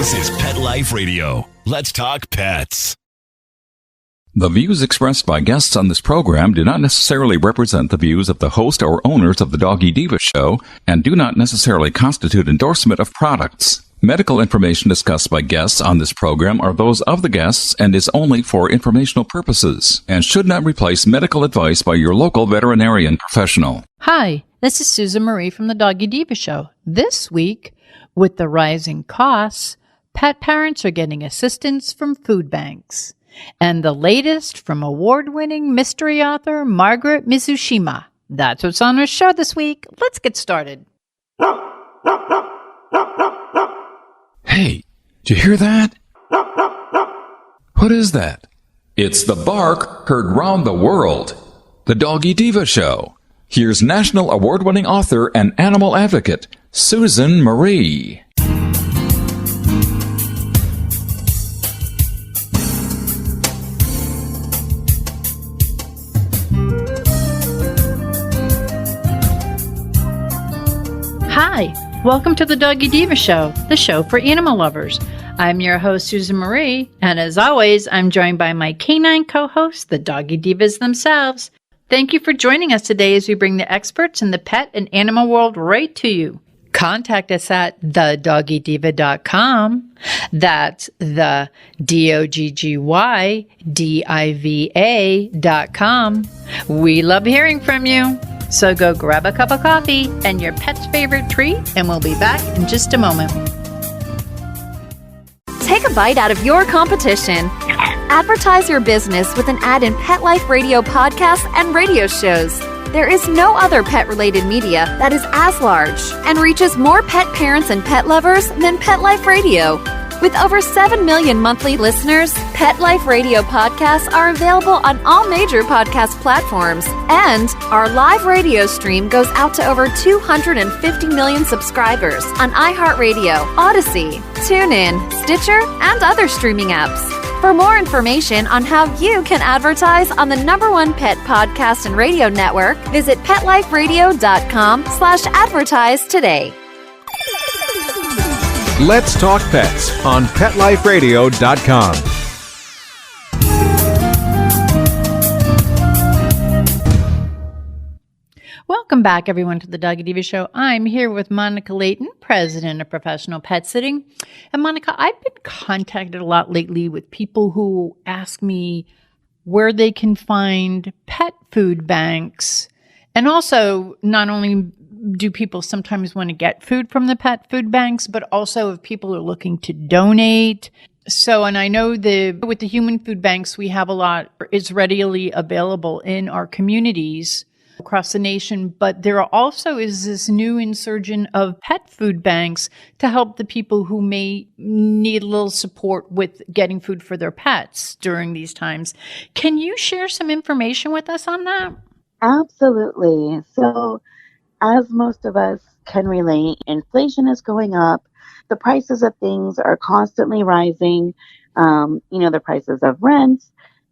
This is Pet Life Radio. Let's talk pets. The views expressed by guests on this program do not necessarily represent the views of the host or owners of the Doggy Diva show and do not necessarily constitute endorsement of products. Medical information discussed by guests on this program are those of the guests and is only for informational purposes and should not replace medical advice by your local veterinarian professional. Hi, this is Susan Marie from the Doggy Diva show. This week, with the rising costs, pet parents are getting assistance from food banks. And the latest from award-winning mystery author Margaret Mizushima. That's what's on our show this week. Let's get started. Hey, did you hear that? What is that? It's the bark heard round the world. The Doggy Diva show. Here's national award-winning author and animal advocate, Susan Marie. Hi, welcome to the Doggy Diva show, the show for animal lovers. I'm your host, Susan Marie, and as always, I'm joined by my canine co-hosts, the Doggy Divas themselves. Thank you for joining us today as we bring the experts in the pet and animal world right to you. Contact us at thedoggydiva.com. That's the DOGGYDIVA.com. We love hearing from you. So go grab a cup of coffee and your pet's favorite treat, and we'll be back in just a moment. Take a bite out of your competition. Advertise your business with an ad in Pet Life Radio podcasts and radio shows. There is no other pet-related media that is as large and reaches more pet parents and pet lovers than Pet Life Radio. With over 7 million monthly listeners, Pet Life Radio podcasts are available on all major podcast platforms, and our live radio stream goes out to over 250 million subscribers on iHeartRadio, Odyssey, TuneIn, Stitcher, and other streaming apps. For more information on how you can advertise on the #1 pet podcast and radio network, visit PetLifeRadio.com/advertise today. Let's Talk Pets on PetLifeRadio.com. Welcome back, everyone, to the Doggy Diva show. I'm here with Monica Leighton, president of Professional Pet Sitting. And Monica, I've been contacted a lot lately with people who ask me where they can find pet food banks. And also, not only do people sometimes want to get food from the pet food banks, but also if people are looking to donate. So, and I know with the human food banks, we have a lot, it's readily available in our communities across the nation, but there also is this new insurgence of pet food banks to help the people who may need a little support with getting food for their pets during these times. Can you share some information with us on that? Absolutely. So, as most of us can relate, inflation is going up. The prices of things are constantly rising. The prices of rent.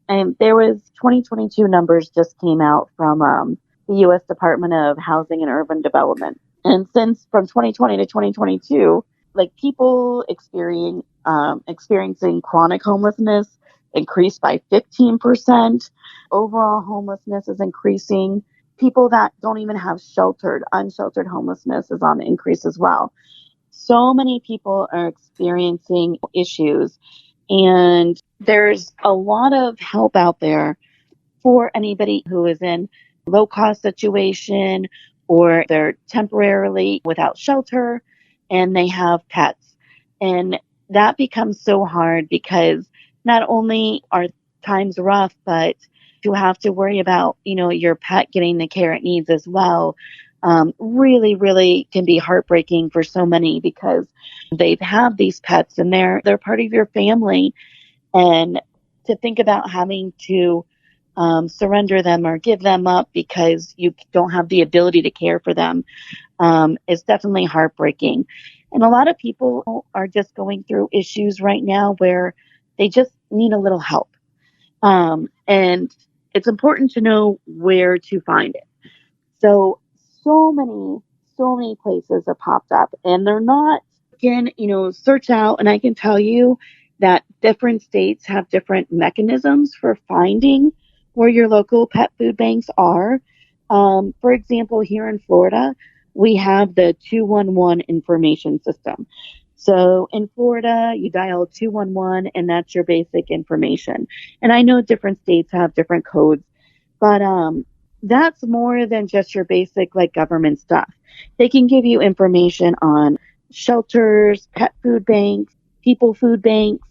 And there was 2022 numbers just came out from the U.S. Department of Housing and Urban Development. And since from 2020 to 2022, like people experiencing chronic homelessness increased by 15%. Overall homelessness is increasing. People that don't even have unsheltered homelessness is on the increase as well. So many people are experiencing issues, and there's a lot of help out there for anybody who is in low-cost situation or they're temporarily without shelter and they have pets. And that becomes so hard because not only are times rough, but you have to worry about, your pet getting the care it needs as well. Really, really can be heartbreaking for so many because they've had these pets and they're part of your family. And to think about having to surrender them or give them up because you don't have the ability to care for them is definitely heartbreaking. And a lot of people are just going through issues right now where they just need a little help. And it's important to know where to find it. So many places have popped up, and they're not can, search out, and I can tell you that different states have different mechanisms for finding where your local pet food banks are. For example, here in Florida, we have the 211 information system. So in Florida, you dial 211 and that's your basic information. And I know different states have different codes, but that's more than just your basic like government stuff. They can give you information on shelters, pet food banks, people food banks,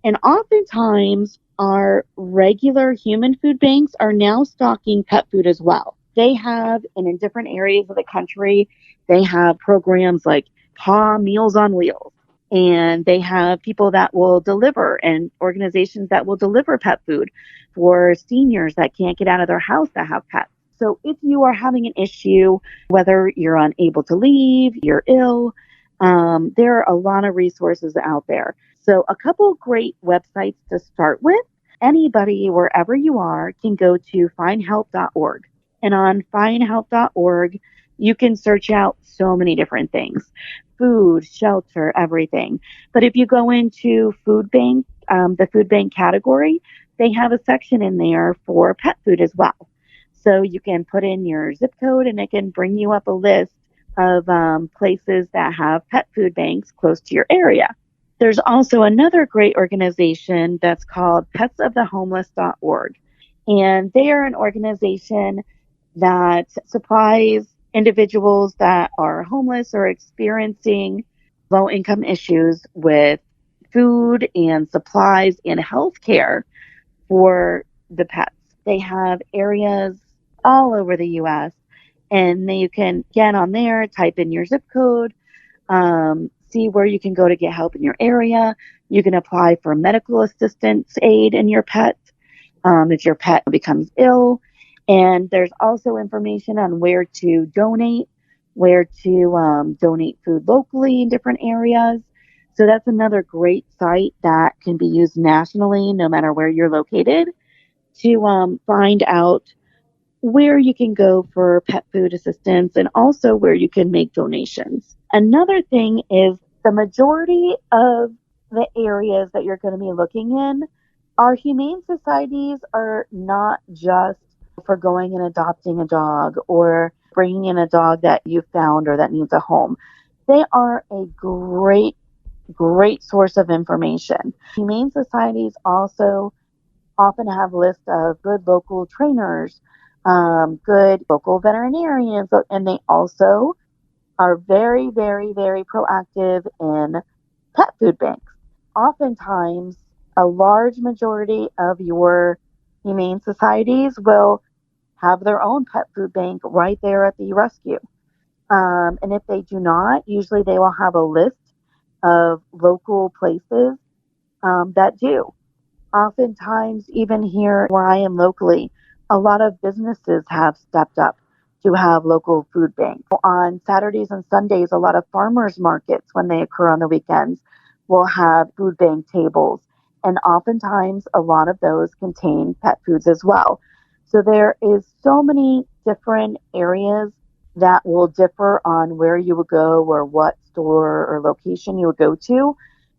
and oftentimes our regular human food banks are now stocking pet food as well. They have, and in different areas of the country, they have programs like PAW Meals on Wheels. And they have people that will deliver and organizations that will deliver pet food for seniors that can't get out of their house that have pets. So if you are having an issue, whether you're unable to leave, you're ill, there are a lot of resources out there. So a couple great websites to start with. Anybody, wherever you are, can go to findhelp.org. And on findhelp.org, you can search out so many different things. Food, shelter, everything. But if you go into food bank, the food bank category, they have a section in there for pet food as well. So you can put in your zip code and it can bring you up a list of places that have pet food banks close to your area. There's also another great organization that's called petsofthehomeless.org. And they are an organization that supplies individuals that are homeless or experiencing low-income issues with food and supplies and health care for the pets. They have areas all over the U.S. and you can get on there, type in your zip code, see where you can go to get help in your area. You can apply for medical assistance aid in your pet if your pet becomes ill. And there's also information on where to donate food locally in different areas. So that's another great site that can be used nationally, no matter where you're located, to find out where you can go for pet food assistance and also where you can make donations. Another thing is the majority of the areas that you're going to be looking in, our humane societies are not just for going and adopting a dog or bringing in a dog that you found or that needs a home. They are a great source of information. Humane societies also often have lists of good local trainers, good local veterinarians, and they also are very, very, very proactive in pet food banks. Oftentimes, a large majority of your humane societies will have their own pet food bank right there at the rescue. And if they do not, usually they will have a list of local places that do. Oftentimes, even here where I am locally, a lot of businesses have stepped up to have local food banks. On Saturdays and Sundays, a lot of farmers markets, when they occur on the weekends, will have food bank tables. And oftentimes, a lot of those contain pet foods as well. So there is so many different areas that will differ on where you would go or what store or location you would go to.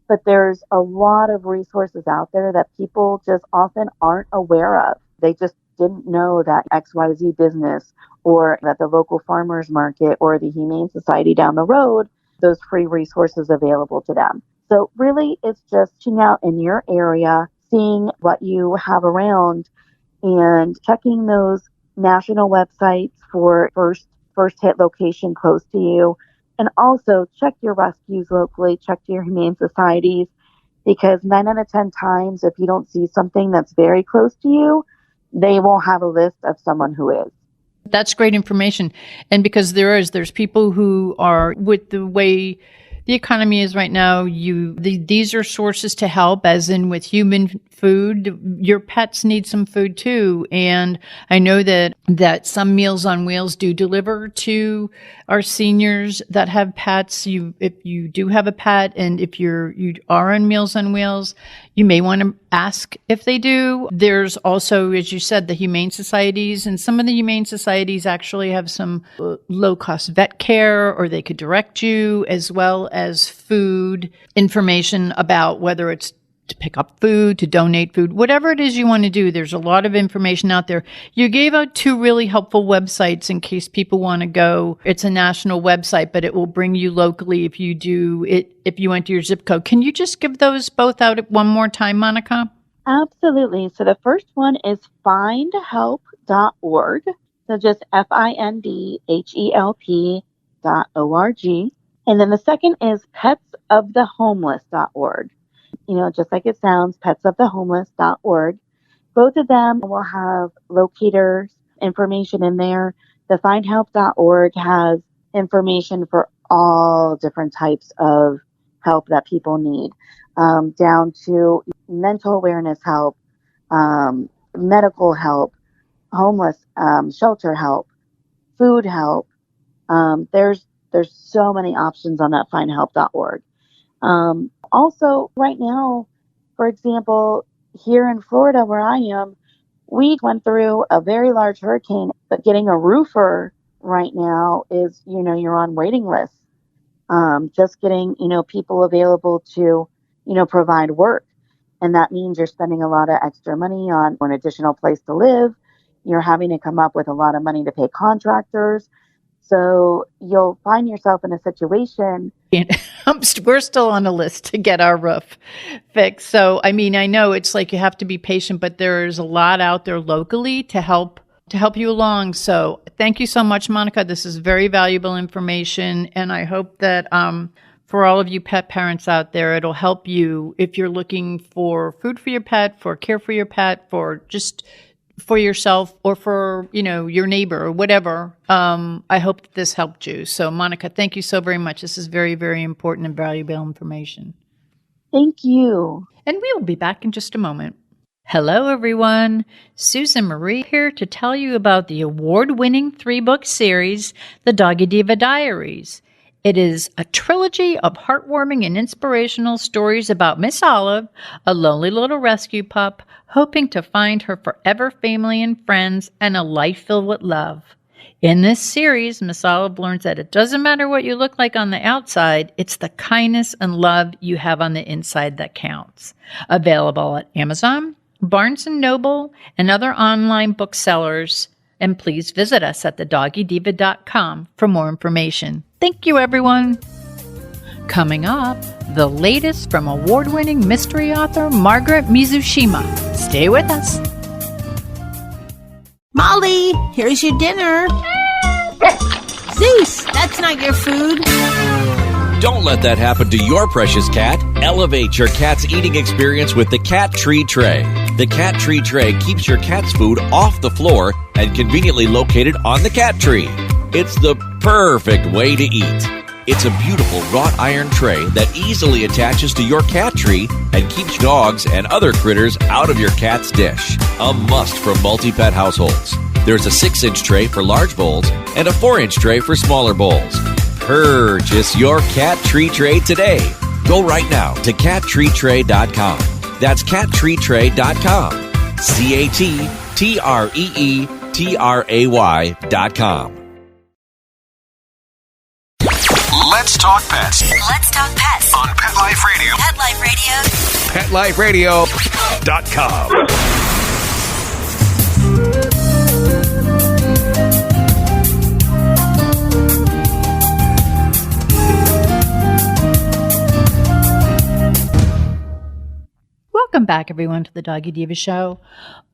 But there's a lot of resources out there that people just often aren't aware of. They just didn't know that XYZ business or that the local farmers market or the Humane Society down the road, those free resources available to them. So really, it's just checking out in your area, seeing what you have around, and checking those national websites for first hit location close to you. And also check your rescues locally, check your humane societies, because 9 out of 10 times, if you don't see something that's very close to you, they will have a list of someone who is. That's great information. And because there's people who are, with the way the economy is right now, these are sources to help, as in with human food. Your pets need some food too. And I know that some Meals on Wheels do deliver to our seniors that have pets. If you do have a pet, and if you are on Meals on Wheels, you may want to ask if they do. There's also, as you said, the humane societies, and some of the humane societies actually have some low-cost vet care, or they could direct you, as well as food information about whether it's to pick up food, to donate food, whatever it is you want to do. There's a lot of information out there. You gave out 2 really helpful websites in case people want to go. It's a national website, but it will bring you locally if you enter your zip code. Can you just give those both out one more time, Monica? Absolutely. So the first one is findhelp.org. So just FINDHELP.org. And then the second is petsofthehomeless.org. Just like it sounds, petsofthehomeless.org. Both of them will have locators information in there. The findhelp.org has information for all different types of help that people need, down to mental awareness help, medical help, homeless shelter help, food help. There's so many options on that findhelp.org. Also, right now, for example, here in Florida where I am, we went through a very large hurricane, but getting a roofer right now is, you're on waiting lists. Just getting, people available to, provide work. And that means you're spending a lot of extra money on an additional place to live. You're having to come up with a lot of money to pay contractors. So you'll find yourself in a situation. We're still on a list to get our roof fixed. So, I know it's like you have to be patient, but there's a lot out there locally to help you along. So thank you so much, Monica. This is very valuable information. And I hope that for all of you pet parents out there, it'll help you if you're looking for food for your pet, for care for your pet, for just for yourself, or for, your neighbor or whatever. I hope that this helped you. So Monica, thank you so very much. This is very, very important and valuable information. Thank you. And we will be back in just a moment. Hello, everyone. Susan Marie here to tell you about the award-winning 3-book series, The Doggy Diva Diaries. It is a trilogy of heartwarming and inspirational stories about Miss Olive, a lonely little rescue pup, hoping to find her forever family and friends and a life filled with love. In this series, Miss Olive learns that it doesn't matter what you look like on the outside, it's the kindness and love you have on the inside that counts. Available at Amazon, Barnes & Noble, and other online booksellers. And please visit us at thedoggydiva.com for more information. Thank you, everyone. Coming up, the latest from award-winning mystery author Margaret Mizushima. Stay with us. Molly, here's your dinner. Zeus, that's not your food. Don't let that happen to your precious cat. Elevate your cat's eating experience with the Cat Tree Tray. The Cat Tree Tray keeps your cat's food off the floor and conveniently located on the cat tree. It's the perfect way to eat. It's a beautiful wrought iron tray that easily attaches to your cat tree and keeps dogs and other critters out of your cat's dish. A must for multi-pet households. There's a 6-inch tray for large bowls and a 4-inch tray for smaller bowls. Purchase your Cat Tree Tray today. Go right now to cattreetray.com. That's cattreetray.com. CATTREETRAY.com. Let's talk pets Let's talk pets on Pet Life Radio. Pet Life Radio. PetLifeRadio.com. Welcome back, everyone, to the Doggy Diva Show.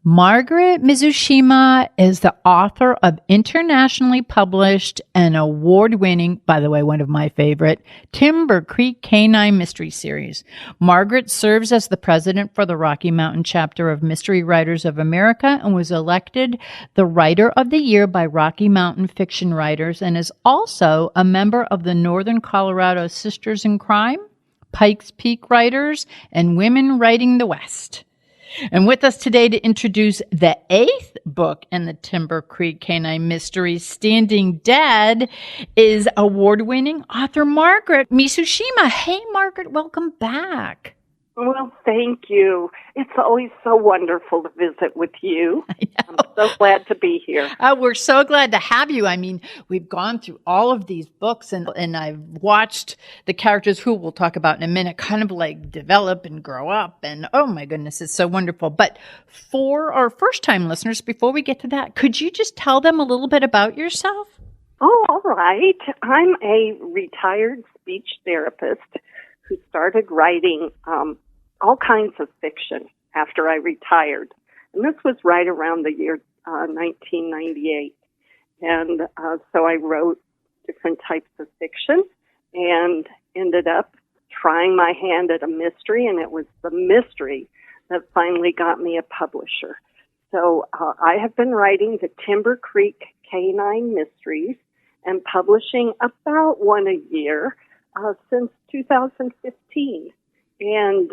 Margaret Mizushima is the author of internationally published and award-winning, by the way, one of my favorite, Timber Creek Canine Mystery Series. Margaret serves as the president for the Rocky Mountain chapter of Mystery Writers of America and was elected the Writer of the Year by Rocky Mountain Fiction Writers, and is also a member of the Northern Colorado Sisters in Crime, Pikes Peak Writers, and Women Writing the West. And with us today to introduce the 8th book in the Timber Creek Canine Mysteries, Standing Dead, is award-winning author Margaret Mizushima. Hey, Margaret, welcome back. Well, thank you. It's always so wonderful to visit with you. I'm so glad to be here. We're so glad to have you. I mean, we've gone through all of these books and I've watched the characters who we'll talk about in a minute kind of like develop and grow up. And oh my goodness, it's so wonderful. But for our first-time listeners, before we get to that, could you just tell them a little bit about yourself? Oh, all right. I'm a retired speech therapist who started writing all kinds of fiction after I retired. And this was right around the year 1998. And so I wrote different types of fiction and ended up trying my hand at a mystery, and it was the mystery that finally got me a publisher. So I have been writing the Timber Creek Canine Mysteries and publishing about one a year since 2015. And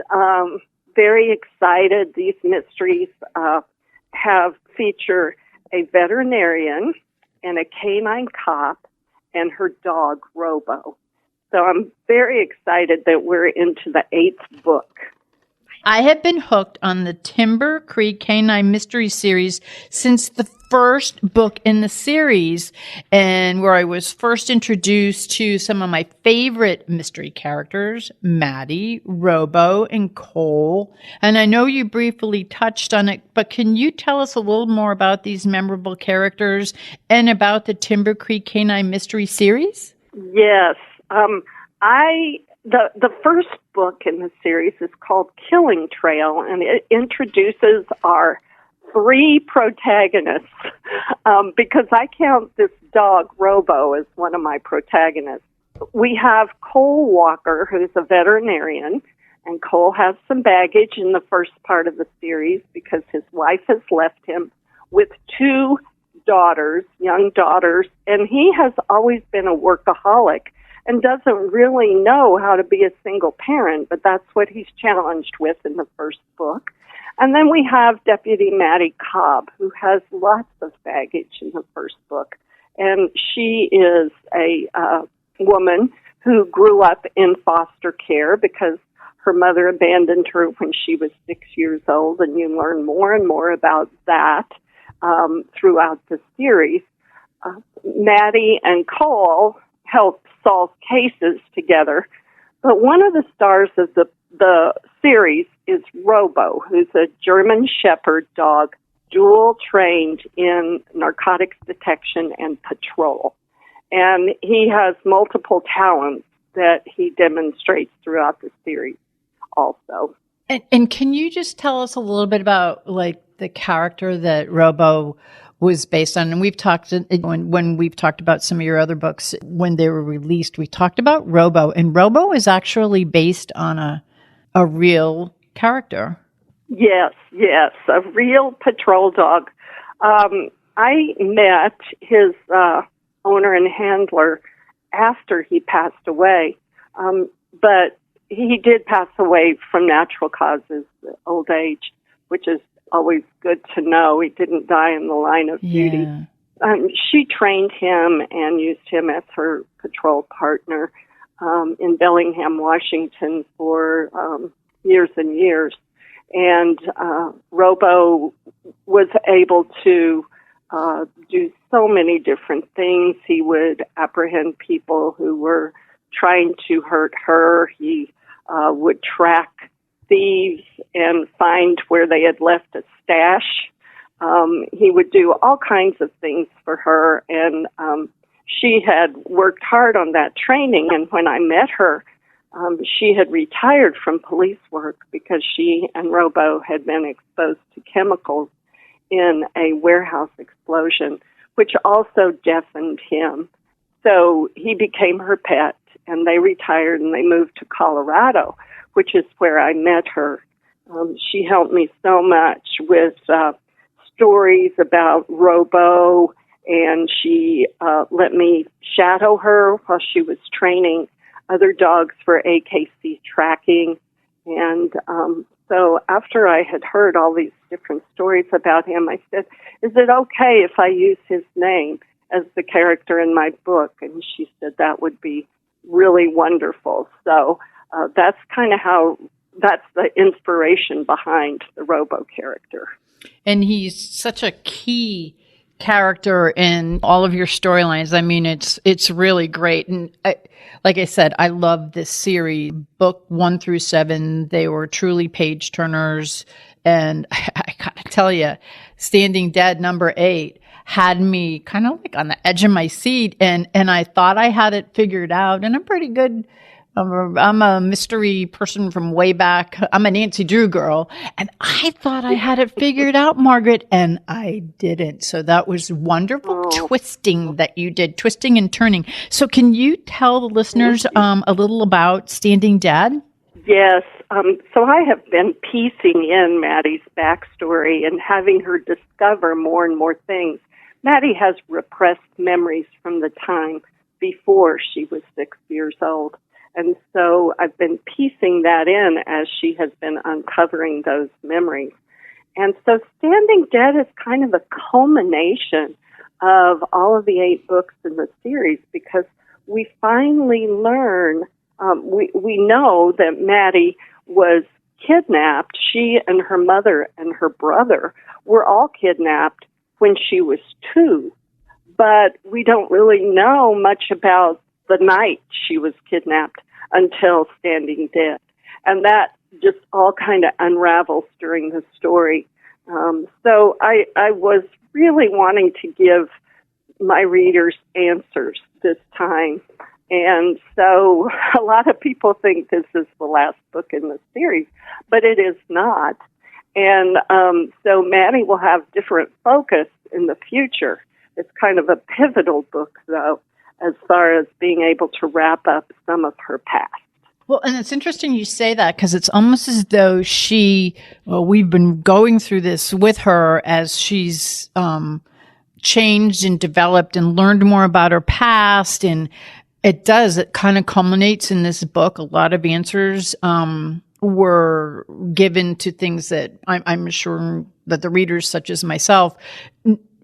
very excited. These mysteries feature a veterinarian and a canine cop and her dog, Robo. So I'm very excited that we're into the 8th book. I have been hooked on the Timber Creek Canine Mystery Series since the first book in the series, and where I was first introduced to some of my favorite mystery characters, Maddie, Robo, and Cole. And I know you briefly touched on it, but can you tell us a little more about these memorable characters and about the Timber Creek Canine Mystery Series? Yes. The first book in the series is called Killing Trail, and it introduces our 3 protagonists, because I count this dog, Robo, as one of my protagonists. We have Cole Walker, who's a veterinarian, and Cole has some baggage in the first part of the series because his wife has left him with 2 daughters, young daughters, and he has always been a workaholic and doesn't really know how to be a single parent, but that's what he's challenged with in the first book. And then we have Deputy Maddie Cobb, who has lots of baggage in the first book. And she is a woman who grew up in foster care because her mother abandoned her when she was 6 years old, and you learn more and more about that throughout the series. Maddie and Cole help solve cases together. But one of the stars of the series is Robo, who's a German Shepherd dog, dual trained in narcotics detection and patrol. And he has multiple talents that he demonstrates throughout the series also. And can you just tell us a little bit about like the character that Robo was based on? And we've talked when we've talked about some of your other books when they were released, we talked about Robo, and Robo is actually based on a real character. Yes, a real patrol dog. I met his owner and handler after he passed away, but he did pass away from natural causes, old age, which is always good to know. He didn't die in the line of duty. She trained him and used him as her patrol partner in Bellingham, Washington for years and years. And Robo was able to do so many different things. He would apprehend people who were trying to hurt her. He would track thieves and find where they had left a stash. He would do all kinds of things for her, and she had worked hard on that training. And when I met her, she had retired from police work because she and Robo had been exposed to chemicals in a warehouse explosion, which also deafened him. So he became her pet, and they retired and they moved to Colorado, which is where I met her. She helped me so much with stories about Robo, and she let me shadow her while she was training other dogs for AKC tracking. And so after I had heard all these different stories about him, I said, is it okay if I use his name as the character in my book? And she said that would be really wonderful. So that's kind of that's the inspiration behind the Robo character. And he's such a key character in all of your storylines. I mean, it's really great. And like I said, I love this series. Book 1 through 7, they were truly page turners. And I gotta tell you, Standing Dead number 8 had me kind of like on the edge of my seat. And I thought I had it figured out. And I'm pretty good. I'm a mystery person from way back. I'm a Nancy Drew girl. And I thought I had it figured out, Margaret, and I didn't. So that was wonderful twisting that you did, twisting and turning. So can you tell the listeners a little about Standing Dead? Yes. So I have been piecing in Maddie's backstory and having her discover more and more things. Maddie has repressed memories from the time before she was 6 years old. And so I've been piecing that in as she has been uncovering those memories. And so Standing Dead is kind of a culmination of all of the 8 books in the series, because we finally learn, we know that Maddie was kidnapped. She and her mother and her brother were all kidnapped when she was 2. But we don't really know much about the night she was kidnapped until Standing Dead. And that just all kind of unravels during the story. So I was really wanting to give my readers answers this time. And so a lot of people think this is the last book in the series, but it is not. And so Maddie will have different focus in the future. It's kind of a pivotal book, though, as far as being able to wrap up some of her past. Well, and it's interesting you say that, because it's almost as though we've been going through this with her as she's changed and developed and learned more about her past. And it kind of culminates in this book. A lot of answers were given to things that I'm sure that the readers, such as myself,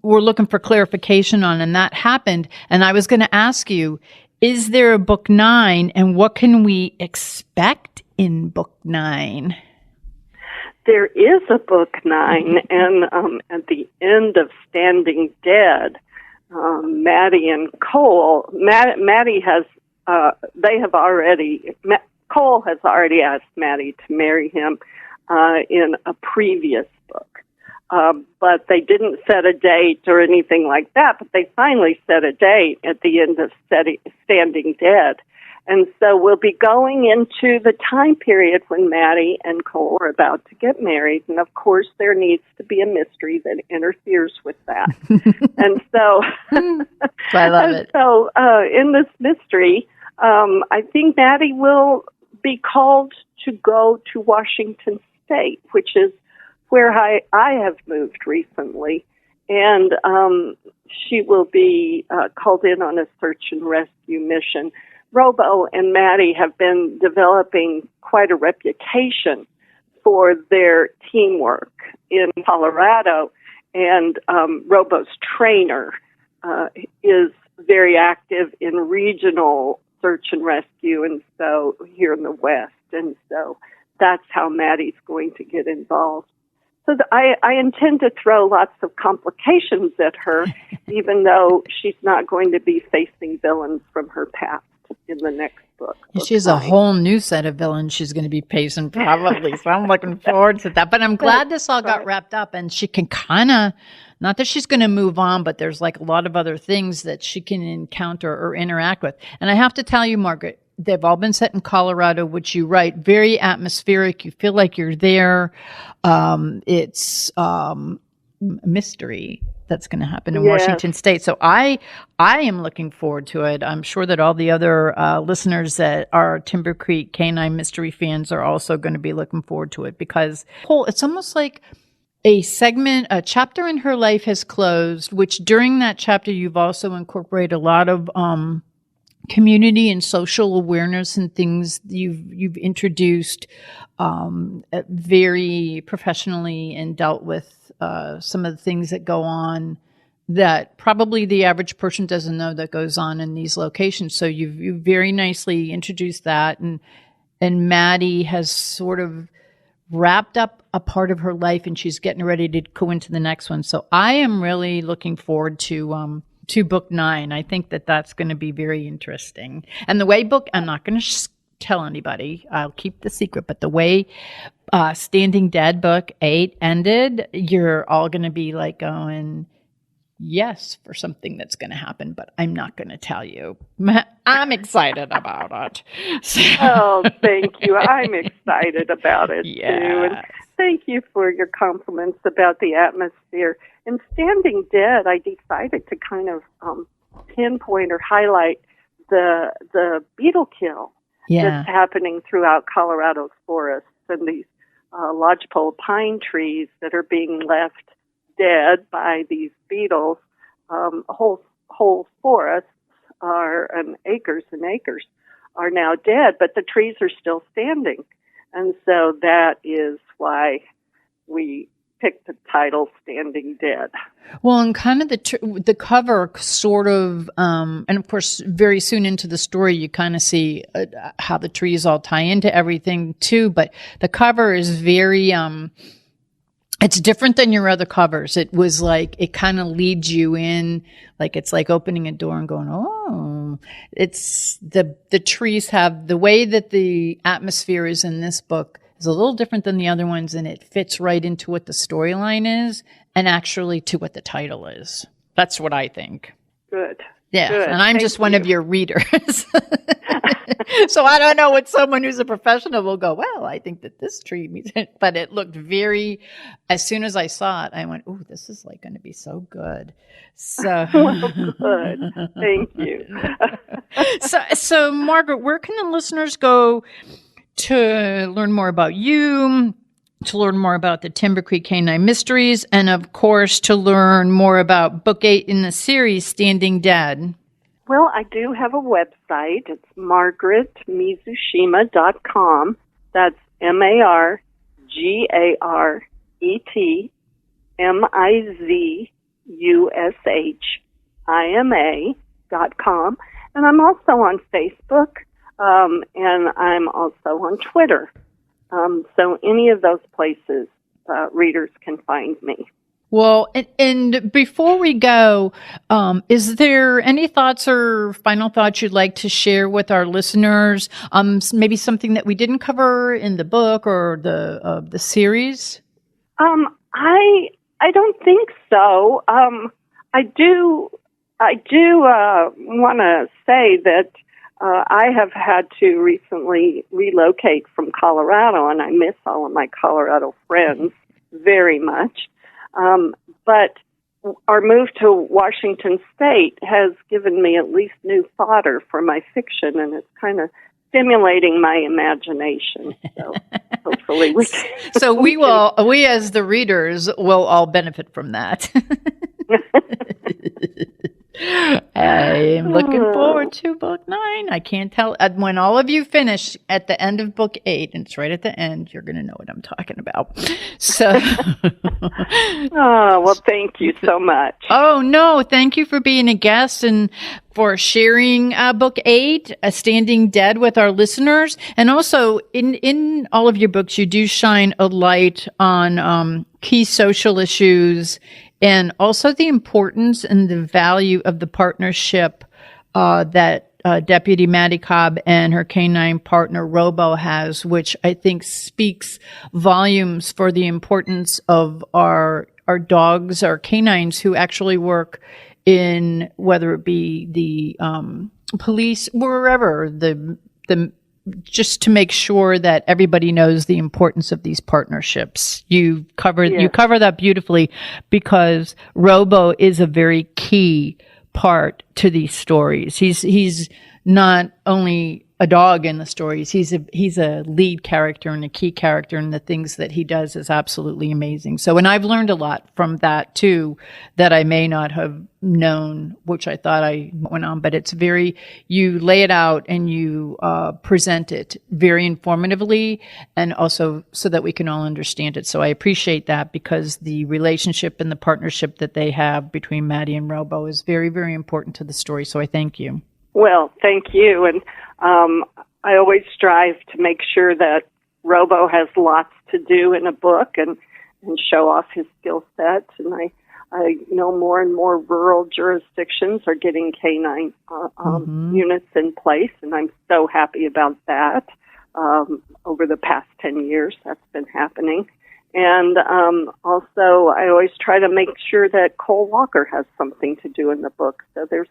were looking for clarification on, and that happened. And I was going to ask you, is there a book 9, and what can we expect in book 9? There is a book 9, and at the end of Standing Dead, Maddie and Cole, Maddie has, Cole has already asked Maddie to marry him in a previous book. But they didn't set a date or anything like that, but they finally set a date at the end of Standing Dead. And so we'll be going into the time period when Maddie and Cole are about to get married. And of course, there needs to be a mystery that interferes with that. And so, I love it. So in this mystery, I think Maddie will be called to go to Washington State, which is where I have moved recently, and she will be called in on a search and rescue mission. Robo and Maddie have been developing quite a reputation for their teamwork in Colorado, and Robo's trainer is very active in regional search and rescue, and so here in the West, and so that's how Maddie's going to get involved. So I intend to throw lots of complications at her, even though she's not going to be facing villains from her past in the next book. She has a whole new set of villains she's going to be facing probably, so I'm looking forward to that. But I'm glad this all got wrapped up, and she can kind of, not that she's going to move on, but there's like a lot of other things that she can encounter or interact with. And I have to tell you, Margaret, they've all been set in Colorado, which you write, very atmospheric. You feel like you're there. It's a mystery that's going to happen in Washington State. So I am looking forward to it. I'm sure that all the other listeners that are Timber Creek Canine Mystery fans are also going to be looking forward to it, because it's almost like a chapter in her life has closed, which during that chapter you've also incorporated a lot of community and social awareness and things you've introduced very professionally and dealt with some of the things that go on that probably the average person doesn't know that goes on in these locations. So you've very nicely introduced that, and Maddie has sort of wrapped up a part of her life, and she's getting ready to go into the next one. So I am really looking forward to book 9. I think that's going to be very interesting. And the way I'm not going to tell anybody, I'll keep the secret, but the way Standing Dead book 8 ended, you're all going to be like going, yes, for something that's going to happen, but I'm not going to tell you. I'm excited about it. Oh, thank you. I'm excited about it, yes. too. And thank you for your compliments about the atmosphere. In Standing Dead, I decided to kind of pinpoint or highlight the beetle kill that's happening throughout Colorado's forests and these lodgepole pine trees that are being left dead by these beetles. Whole forests and acres are now dead, but the trees are still standing. And so that is why we picked the title Standing Dead. Well, and kind of the cover sort of, and of course, very soon into the story, you kind of see how the trees all tie into everything too, but the cover is very, it's different than your other covers. It was like, it kind of leads you in, like it's like opening a door and going, oh, it's the trees have, the way that the atmosphere is in this book is a little different than the other ones, and it fits right into what the storyline is and actually to what the title is. That's what I think. Good. Yeah, Good. And I'm just one of your readers. So I don't know what someone who's a professional will go, well, I think that this tree means it. But it looked very, as soon as I saw it, I went, oh, this is like going to be so good. So well, good. Thank you. So Margaret, where can the listeners go to learn more about you, to learn more about the Timber Creek Canine Mysteries, and of course, to learn more about book 8 in the series, Standing Dead? Well, I do have a website. It's margaretmizushima.com. That's MargaretMizushima.com. And I'm also on Facebook, and I'm also on Twitter. So any of those places, readers can find me. Well, and before we go, is there any thoughts or final thoughts you'd like to share with our listeners? Maybe something that we didn't cover in the book or the series? I don't think so. I do want to say that I have had to recently relocate from Colorado, and I miss all of my Colorado friends very much. But our move to Washington State has given me at least new fodder for my fiction, and it's kind of stimulating my imagination. So hopefully we as the readers will all benefit from that. I'm looking forward to book 9. I can't tell. When all of you finish at the end of book 8, and it's right at the end, you're going to know what I'm talking about. So, oh, well, thank you so much. Oh, no. Thank you for being a guest and for sharing book 8, Standing Dead, with our listeners. And also, in all of your books, you do shine a light on key social issues, and also the importance and the value of the partnership that Deputy Maddie Cobb and her canine partner Robo has, which I think speaks volumes for the importance of our dogs, our canines who actually work in, whether it be the police, wherever, the just to make sure that everybody knows the importance of these partnerships. You cover that beautifully, because Robo is a very key part to these stories. He's not only a dog in the stories. He's a lead character and a key character, and the things that he does is absolutely amazing. So, and I've learned a lot from that too, that I may not have known, which I thought I went on, but it's you lay it out and you present it very informatively, and also so that we can all understand it. So I appreciate that, because the relationship and the partnership that they have between Maddie and Robo is very, very important to the story. So I thank you. Well, thank you. And I always strive to make sure that Robo has lots to do in a book and show off his skill set. And I know more and more rural jurisdictions are getting canine units in place, and I'm so happy about that. Over the past 10 years, that's been happening. And also, I always try to make sure that Cole Walker has something to do in the book. So there's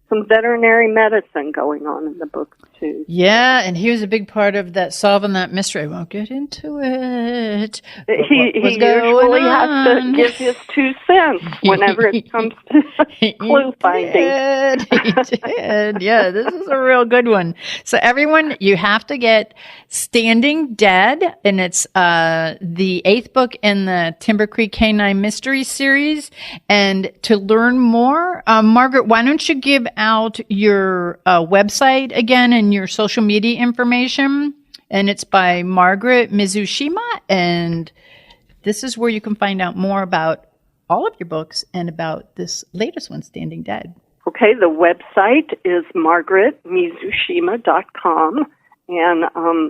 some veterinary medicine going on in the book, too. Yeah, and he was a big part of that, solving that mystery. I won't get into it. He usually has to give his 2 cents whenever it comes to clue finding. He did. Yeah, this is a real good one. So everyone, you have to get Standing Dead, and it's the 8th book in the Timber Creek Canine Mystery Series. And to learn more, Margaret, why don't you give out your website again and your social media information? And it's by Margaret Mizushima, and this is where you can find out more about all of your books and about this latest one, Standing Dead. Okay, the website is margaretmizushima.com, and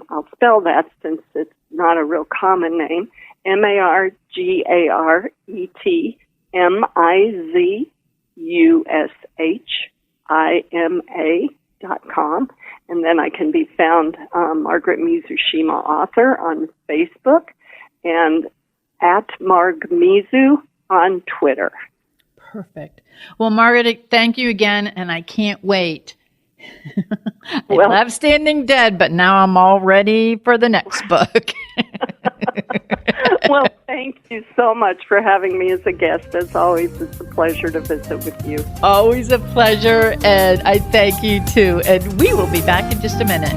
I'll spell that since it's not a real common name, MargaretMizushima.com, and then I can be found Margaret Mizushima author on Facebook, and at MargMizu on Twitter. Perfect. Well, Margaret, thank you again, and I can't wait. I love Standing Dead, but now I'm all ready for the next book. Well, thank you so much for having me as a guest. As always, it's a pleasure to visit with you. Always a pleasure, and I thank you too. And we will be back in just a minute.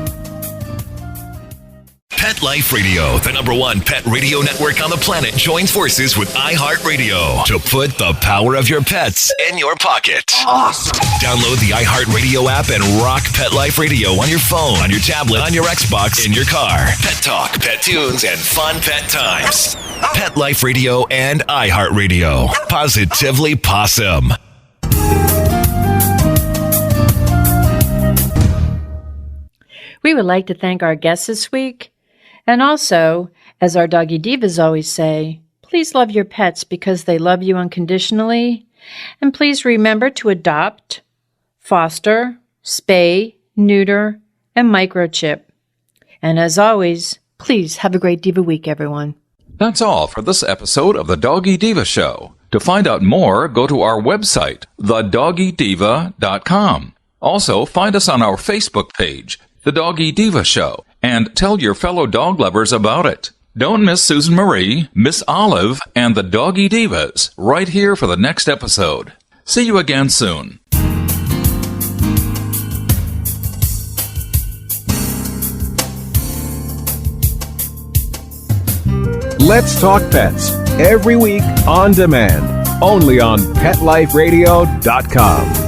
Pet Life Radio, the #1 pet radio network on the planet, joins forces with iHeartRadio to put the power of your pets in your pocket. Awesome! Download the iHeartRadio app and rock Pet Life Radio on your phone, on your tablet, on your Xbox, in your car. Pet talk, pet tunes, and fun pet times. Pet Life Radio and iHeartRadio. Positively Possum. We would like to thank our guests this week. And also, as our Doggy Divas always say, please love your pets because they love you unconditionally. And please remember to adopt, foster, spay, neuter, and microchip. And as always, please have a great Diva week, everyone. That's all for this episode of the Doggy Diva Show. To find out more, go to our website, thedoggydiva.com. Also, find us on our Facebook page, The Doggy Diva Show, and tell your fellow dog lovers about it. Don't miss Susan Marie, Miss Olive, and the Doggy Divas right here for the next episode. See you again soon. Let's Talk Pets, every week on demand, only on PetLifeRadio.com.